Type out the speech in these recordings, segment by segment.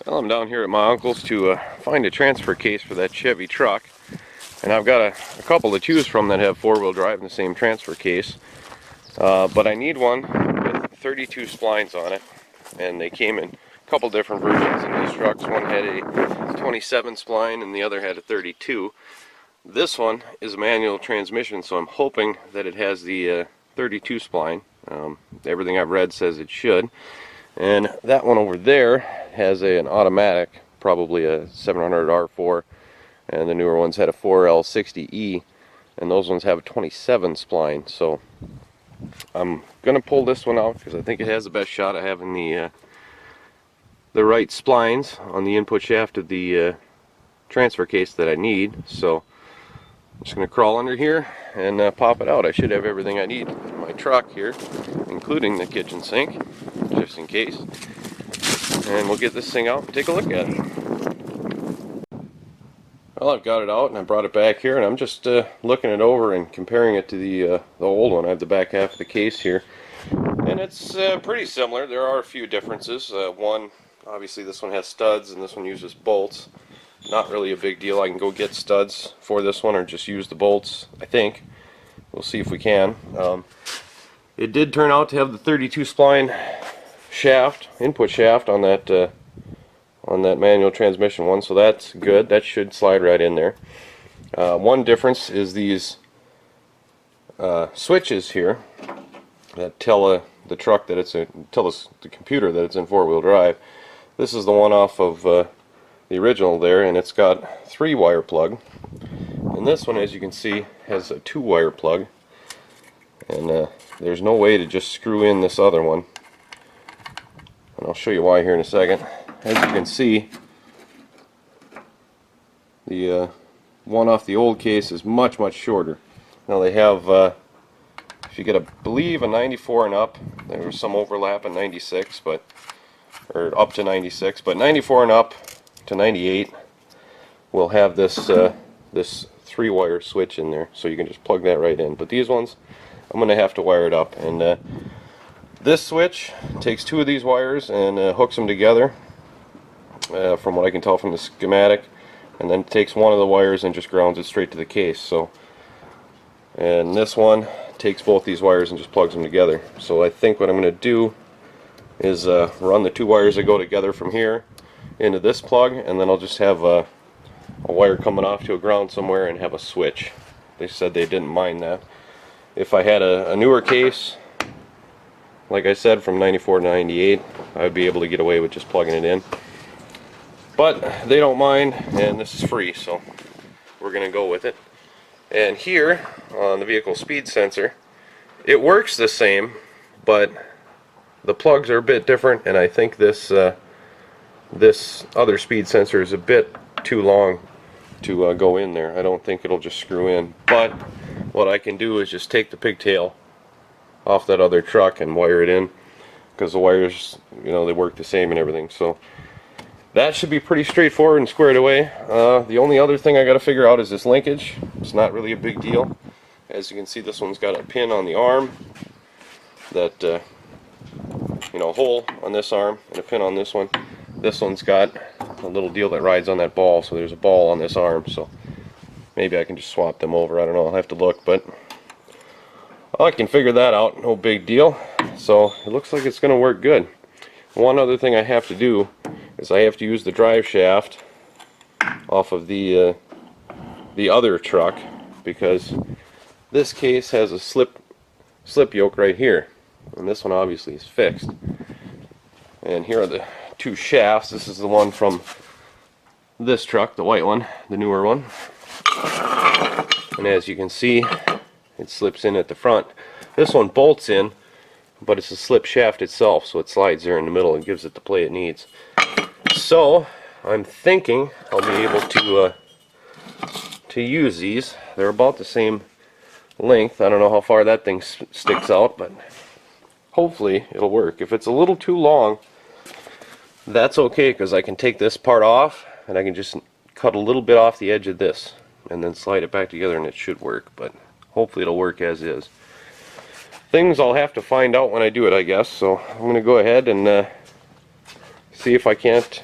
Well, I'm down here at my uncle's to find a transfer case for that Chevy truck, and I've got a couple to choose from that have four-wheel drive in the same transfer case, but I need one with 32 splines on it, and they came in a couple different versions in these trucks. One had a 27 spline and the other had a 32. This one is a manual transmission, so I'm hoping that it has the 32 spline. Everything I've read says it should. And that one over there has an automatic, probably a 700 R4, and the newer ones had a 4L60E, and those ones have a 27 spline. So I'm gonna pull this one out because I think it has the best shot of having the right splines on the input shaft of the transfer case that I need. So I'm just gonna crawl under here and pop it out. I should have everything I need in my truck here, including the kitchen sink, just in case. And we'll get this thing out and take a look at it. Well, I've got it out and I brought it back here, and I'm just looking it over and comparing it to the old one. I have the back half of the case here, and it's pretty similar. There are a few differences. One, obviously this one has studs and this one uses bolts. Not really a big deal. I can go get studs for this one or just use the bolts, I think. We'll see if we can. It did turn out to have the 32 spline shaft, input shaft on that manual transmission one, so that's good. That should slide right in there. One difference is these switches here that tell the truck that tell the computer that it's in four-wheel drive. This is the one off of the original there, and it's got 3-wire plug, and this one, as you can see, has a 2-wire plug, and there's no way to just screw in this other one, and I'll show you why here in a second. As you can see, the one off the old case is much shorter. Now they have, if you get, I believe, a 94 and up, there was some overlap in 96, or up to 96, but 94 and up to 98 will have this this 3-wire switch in there, so you can just plug that right in. But these ones, I'm going to have to wire it up, and this switch takes 2 of these wires and hooks them together, from what I can tell from the schematic, and then takes one of the wires and just grounds it straight to the case. So, and this one takes both these wires and just plugs them together. So I think what I'm going to do is run the 2 wires that go together from here into this plug, and then I'll just have a wire coming off to a ground somewhere and have a switch. They said they didn't mind that. If I had a newer case, like I said, from 94 to 98, I'd be able to get away with just plugging it in. But they don't mind, and this is free, so we're going to go with it. And here, on the vehicle speed sensor, it works the same, but the plugs are a bit different, and I think this this other speed sensor is a bit too long to go in there. I don't think it'll just screw in. But what I can do is just take the pigtail off that other truck and wire it in, because the wires, you know, they work the same and everything. So that should be pretty straightforward and squared away. The only other thing I got to figure out is this linkage. It's not really a big deal. As you can see, this one's got a pin on the arm, that you know, hole on this arm and a pin on this one. This one's got a little deal that rides on that ball, so there's a ball on this arm, so maybe I can just swap them over. I don't know, I'll have to look, but I can figure that out, no big deal. So it looks like it's going to work good. One other thing I have to do is I have to use the drive shaft off of the other truck, because this case has a slip yoke right here, and this one obviously is fixed. And here are the 2 shafts. This is the one from this truck, the white one, the newer one. And as you can see, it slips in at the front. This one bolts in, but it's a slip shaft itself, so it slides there in the middle and gives it the play it needs. So I'm thinking I'll be able to use these. They're about the same length. I don't know how far that thing sticks out, but hopefully it'll work. If it's a little too long, that's okay, because I can take this part off and I can just cut a little bit off the edge of this and then slide it back together, and it should work. But hopefully it'll work as is. Things I'll have to find out when I do it, I guess. So I'm going to go ahead and see if I can't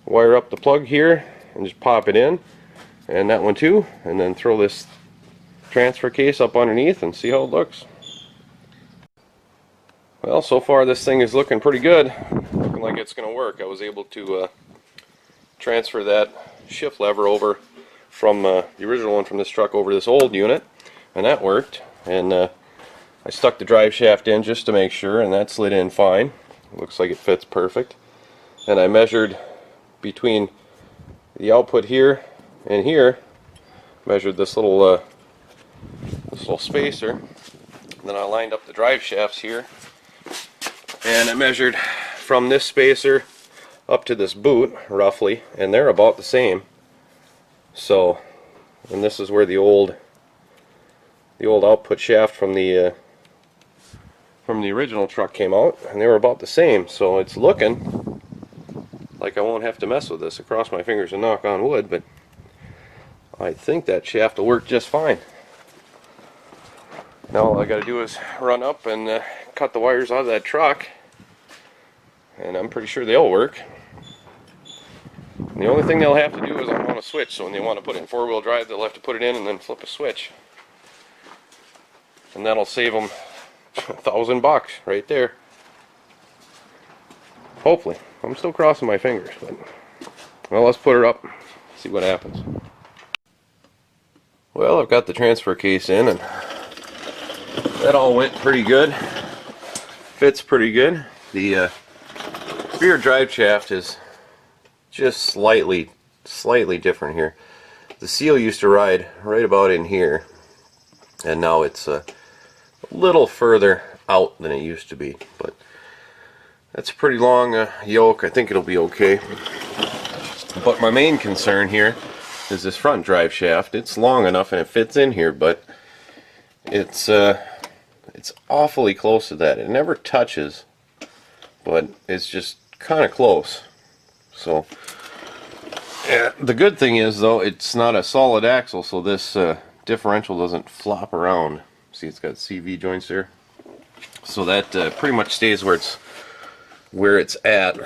wire up the plug here and just pop it in, and that one too, and then throw this transfer case up underneath and see how it looks. Well, so far this thing is looking pretty good, looking like it's going to work. I was able to transfer that shift lever over from the original one from this truck over to this old unit, and that worked. And I stuck the drive shaft in just to make sure, and that slid in fine. It looks like it fits perfect. And I measured between the output here and here, measured this little spacer, and then I lined up the drive shafts here, and I measured from this spacer up to this boot roughly, and they're about the same. So, and this is where the old output shaft from the original truck came out, and they were about the same. So it's looking like I won't have to mess with this. I cross my fingers and knock on wood, but I think that shaft will work just fine. Now all I got to do is run up and cut the wires out of that truck, and I'm pretty sure they'll work. And the only thing they'll have to do is on a switch, so when they want to put it in four-wheel drive, they'll have to put it in and then flip a switch. And that'll save them $1,000 right there. Hopefully. I'm still crossing my fingers, but well, let's put her up, see what happens. Well, I've got the transfer case in, and that all went pretty good. Fits pretty good. The rear drive shaft is just slightly different here. The seal used to ride right about in here, and now it's a little further out than it used to be, but that's a pretty long yoke. I think it'll be okay. But my main concern here is this front drive shaft. It's long enough and it fits in here, but it's awfully close to that. It never touches, but it's just kind of close. So yeah, the good thing is though, it's not a solid axle, so this differential doesn't flop around. See, it's got CV joints there, so that pretty much stays where it's at.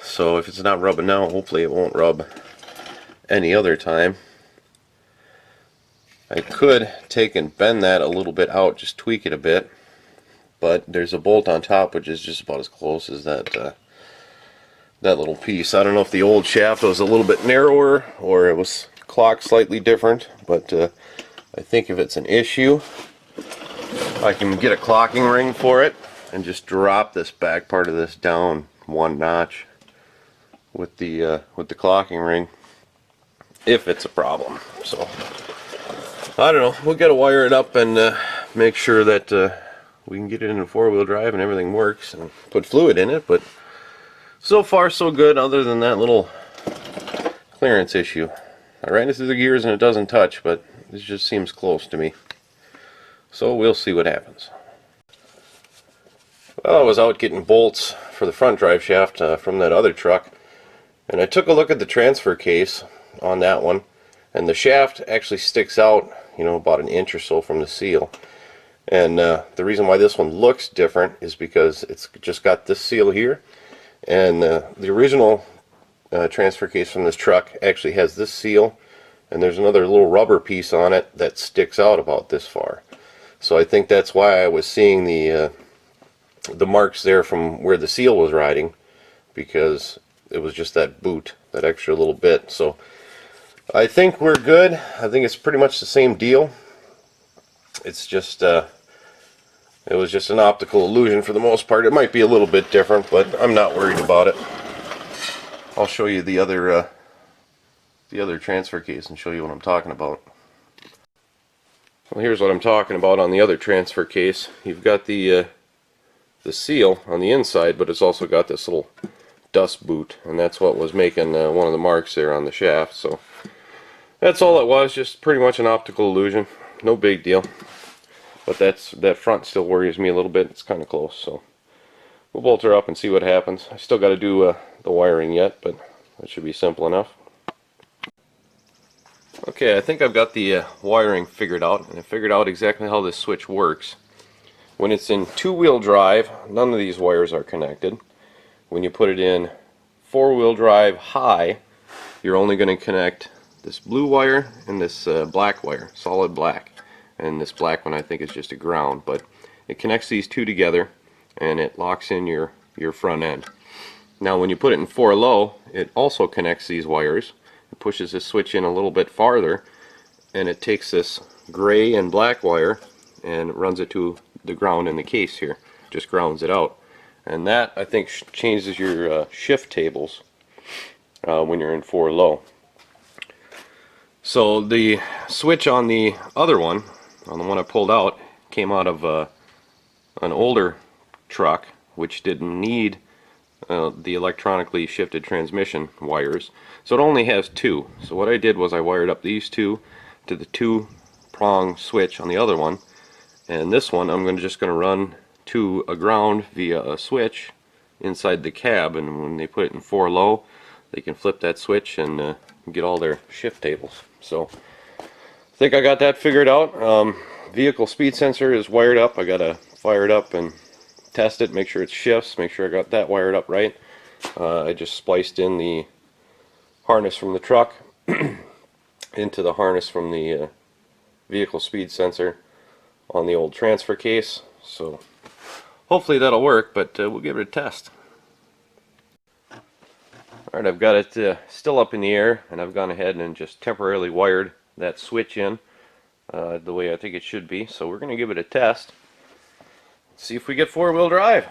So if it's not rubbing now, hopefully it won't rub any other time. I could take and bend that a little bit out, just tweak it a bit, but there's a bolt on top which is just about as close as that little piece. I don't know if the old shaft was a little bit narrower or it was clocked slightly different, but I think if it's an issue, I can get a clocking ring for it and just drop this back part of this down one notch with the clocking ring, if it's a problem. So I don't know, we'll get to wire it up and make sure that we can get it into four-wheel drive and everything works, and put fluid in it. But so far so good, other than that little clearance issue. I ran it through the gears and it doesn't touch, but this just seems close to me. So we'll see what happens. Well, I was out getting bolts for the front drive shaft from that other truck, and I took a look at the transfer case on that one, and the shaft actually sticks out, you know, about an inch or so from the seal. And the reason why this one looks different is because it's just got this seal here, and the original transfer case from this truck actually has this seal, and there's another little rubber piece on it that sticks out about this far. So I think that's why I was seeing the marks there from where the seal was riding, because it was just that boot, that extra little bit. So I think we're good. I think it's pretty much the same deal. It's just it was just an optical illusion for the most part. It might be a little bit different, but I'm not worried about it. I'll show you the other transfer case and show you what I'm talking about. Well, here's what I'm talking about on the other transfer case. You've got the seal on the inside, but it's also got this little dust boot, and that's what was making one of the marks there on the shaft. So that's all it was, just pretty much an optical illusion. No big deal. But that front still worries me a little bit. It's kind of close, so we'll bolt her up and see what happens. I still got to do the wiring yet, but that should be simple enough. Okay, I think I've got the wiring figured out, and I figured out exactly how this switch works. When it's in two-wheel drive, none of these wires are connected. When you put it in four-wheel drive high, you're only going to connect this blue wire and this black wire, solid black. And this black one I think is just a ground, but it connects these two together and it locks in your front end. Now when you put it in 4 low, it also connects these wires. It pushes this switch in a little bit farther, and it takes this gray and black wire and runs it to the ground in the case here. Just grounds it out. And that, I think, changes your shift tables when you're in 4 low. So the switch on the other one, on the one I pulled out, came out of an older truck which didn't need the electronically shifted transmission wires. So it only has 2. So what I did was I wired up these 2 to the 2-prong switch on the other one, and this one I'm just going to run to a ground via a switch inside the cab, and when they put it in 4 low they can flip that switch and get all their shift tables. So I think I got that figured out. Vehicle speed sensor is wired up. I gotta fire it up and test it, make sure it shifts, make sure I got that wired up right. I just spliced in the harness from the truck into the harness from the vehicle speed sensor on the old transfer case. So hopefully that'll work, but we'll give it a test. Alright, I've got it still up in the air, and I've gone ahead and just temporarily wired that switch in the way I think it should be. So we're going to give it a test. See if we get 4-wheel drive.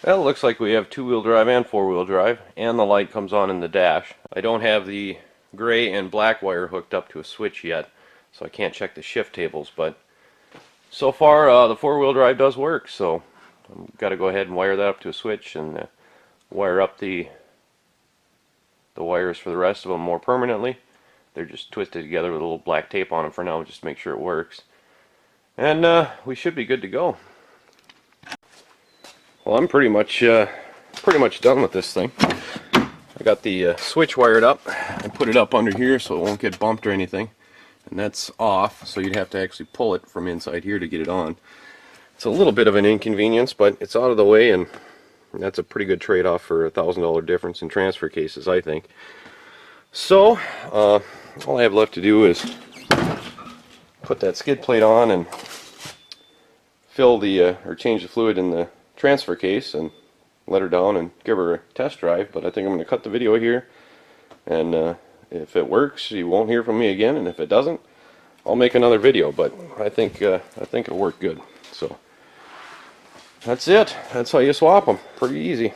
Well, it looks like we have 2-wheel drive and 4-wheel drive, and the light comes on in the dash. I don't have the gray and black wire hooked up to a switch yet, so I can't check the shift tables, but so far the 4-wheel drive does work, so I've got to go ahead and wire that up to a switch and wire up the wires for the rest of them more permanently. They're just twisted together with a little black tape on them for now, just to make sure it works. And we should be good to go. Well, I'm pretty much done with this thing. I got the switch wired up. I put it up under here so it won't get bumped or anything. And that's off, so you'd have to actually pull it from inside here to get it on. It's a little bit of an inconvenience, but it's out of the way, and that's a pretty good trade-off for a $1,000 difference in transfer cases, I think. So, all I have left to do is put that skid plate on and fill the, or change the fluid in the transfer case and let her down and give her a test drive. But I think I'm going to cut the video here, and if it works you won't hear from me again, and if it doesn't I'll make another video, but I think it'll work good. So that's it. That's how you swap them. Pretty easy.